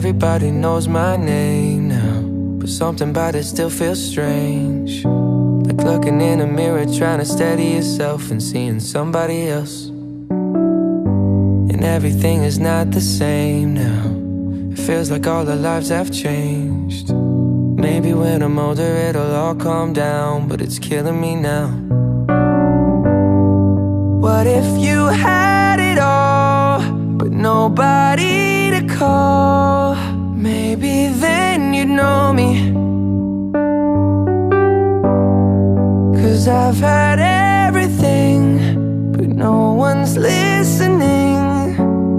Everybody knows my name now, but something about it still feels strange. Like looking in a mirror, trying to steady yourself and seeing somebody else. And everything is not the same now. It feels like all our lives have changed. Maybe when I'm older it'll all calm down, but it's killing me now. What if you had it all, but nobody to call? Maybe then you'd know me. 'Cause I've had everything, but no one's listening,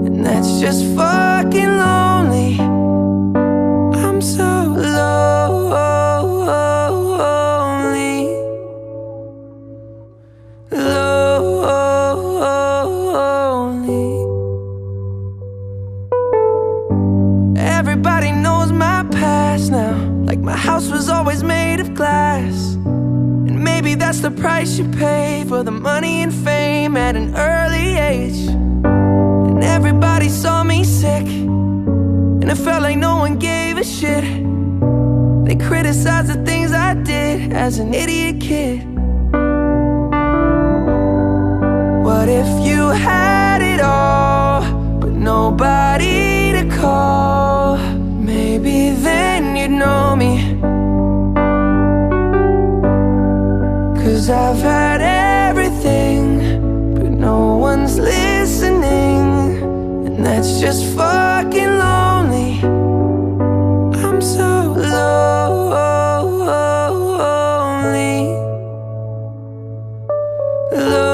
and that's just fucking lonely. I'm so lonely, lonely. Everybody knows my past now, like my house was always made of glass. And maybe that's the price you pay for the money and fame at an early age. And everybody saw me sick, and it felt like no one gave a shit. They criticized the things I did as an idiot kid. What if you had it all, but nobody to call? Maybe then you'd know me. 'Cause I've had everything, but no one's listening, and that's just fucking lonely. I'm so lonely, lonely.